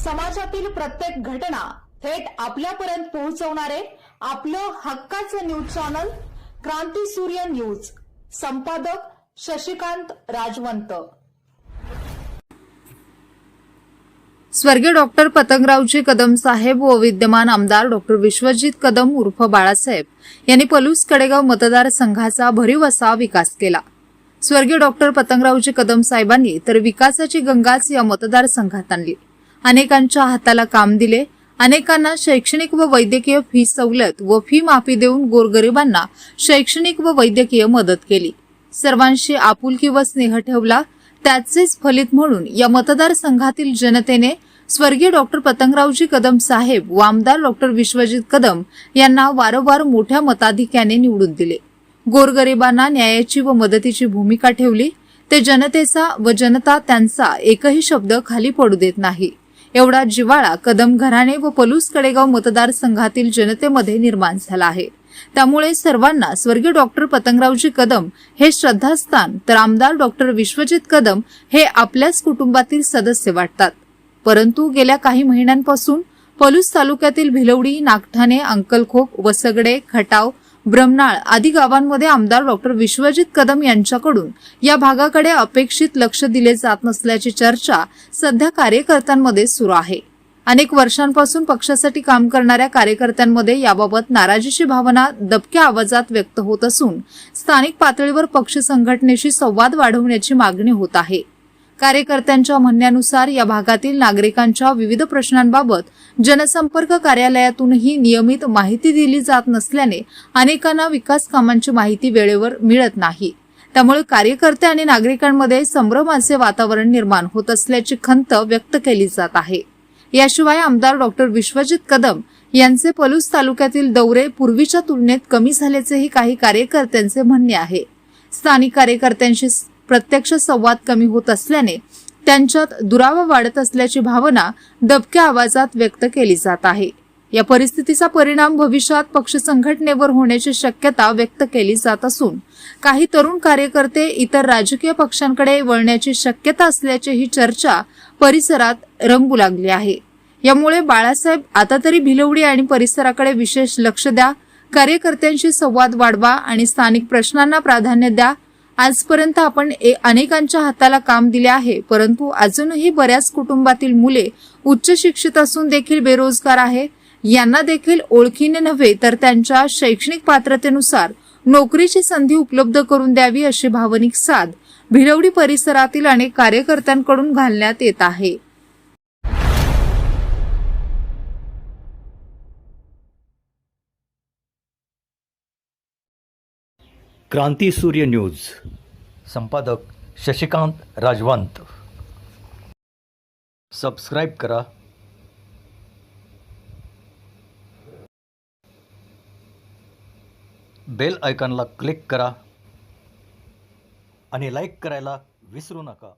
समाजातील प्रत्येक घटना थेट आपल्यापर्यंत पोहोचवणारे आपलं हक्काचं न्यूज चॅनल क्रांती सूर्य न्यूज। संपादक शशिकांत राजवंत। स्वर्गीय डॉक्टर पतंगरावजी कदम साहेब व विद्यमान आमदार डॉक्टर विश्वजित कदम उर्फ बाळासाहेब यांनी पलूस कडेगाव मतदारसंघाचा भरीव असा विकास केला। स्वर्गीय डॉक्टर पतंगरावजी कदम साहेबांनी तर विकासाची गंगाच या मतदारसंघात आणली। अनेकांच्या हाताला काम दिले, अनेकांना शैक्षणिक व वैद्यकीय फी सवलत व फी माफी देऊन गोरगरिबांना शैक्षणिक व वैद्यकीय मदत केली। सर्वांशी आपुलकी व स्नेह ठेवला। त्याचेच फलित म्हणून या मतदारसंघातील जनतेने स्वर्गीय डॉक्टर पतंगरावजी कदम साहेब व आमदार डॉक्टर विश्वजित कदम यांना वारंवार मोठ्या मताधिक्याने निवडून दिले। गोरगरिबांना न्यायाची व मदतीची भूमिका ठेवली। ते जनतेचा व जनता त्यांचा एकही शब्द खाली पडू देत नाही, एवढा जिव्हाळा कदम घराणे व पलूस कडेगाव मतदारसंघातील जनतेमध्ये निर्माण झाला आहे। त्यामुळे सर्वांना स्वर्गीय डॉक्टर पतंगरावजी कदम हे श्रद्धास्थान तर आमदार डॉक्टर विश्वजित कदम हे आपल्याच कुटुंबातील सदस्य वाटतात। परंतु गेल्या काही महिन्यांपासून पलूस तालुक्यातील भिलवडी, नागठाणे, अंकलखोप, वसगडे, खटाव, ब्रह्मनाळ आदी गावांमध्ये आमदार डॉक्टर विश्वजित कदम यांच्याकडून या भागाकडे अपेक्षित लक्ष दिले जात नसल्याची चर्चा सध्या कार्यकर्त्यांमध्ये सुरू आहे। अनेक वर्षांपासून पक्षासाठी काम करणाऱ्या कार्यकर्त्यांमध्ये याबाबत नाराजीची भावना दबक्या आवाजात व्यक्त होत असून स्थानिक पातळीवर पक्ष संघटनेशी संवाद वाढवण्याची मागणी होत आहे। कार्यकर्त्यांच्या म्हणण्यानुसार या भागातील नागरिकांच्या विविध प्रश्नांबाबत जनसंपर्क कार्यालयातूनही नियमित माहिती दिली जात नसल्याने अनेकांना विकास कामांची माहिती वेळेवर मिळत नाही। त्यामुळे कार्यकर्ते आणि नागरिकांमध्ये संभ्रमाचे वातावरण निर्माण होत असल्याची खंत व्यक्त केली जात आहे। याशिवाय आमदार डॉक्टर विश्वजित कदम यांचे पलूस तालुक्यातील दौरे पूर्वीच्या तुलनेत कमी झाल्याचेही काही कार्यकर्त्यांचे म्हणणे आहे। स्थानिक कार्यकर्त्यांशी प्रत्यक्ष संवाद कमी होत असल्याने त्यांच्यात दुरावा वाढत असल्याची भावना दबक्या आवाजात व्यक्त केली जात आहे। या परिस्थितीचा परिणाम भविष्यात पक्ष संघटनेवर होण्याची शक्यता व्यक्त केली जात असून काही तरुण कार्यकर्ते इतर राजकीय पक्षांकडे वळण्याची शक्यता असल्याची चर्चा परिसरात रंगू लागली आहे। यामुळे बाळासाहेब आता तरी भिलवडी आणि परिसराकडे विशेष लक्ष द्या, कार्यकर्त्यांशी संवाद वाढवा आणि स्थानिक प्रश्नांना प्राधान्य द्या। आजपर्यंत आपण अनेकांच्या हाताला काम दिले आहे, परंतु अजूनही बऱ्याच कुटुंबातील मुले उच्च शिक्षित असून देखील बेरोजगार आहे। यांना देखील ओळखीने नव्हे तर त्यांच्या शैक्षणिक पात्रतेनुसार नोकरीची संधी उपलब्ध करून द्यावी अशी भावनिक साद भिलवडी परिसरातील अनेक कार्यकर्त्यांकडून घालण्यात येत आहे। क्रांती सूर्य न्यूज। संपादक शशिकांत राजवंत। सबस्क्राइब करा, बेल आयकॉनला क्लिक करा आणि लाईक करायला विसरू नका।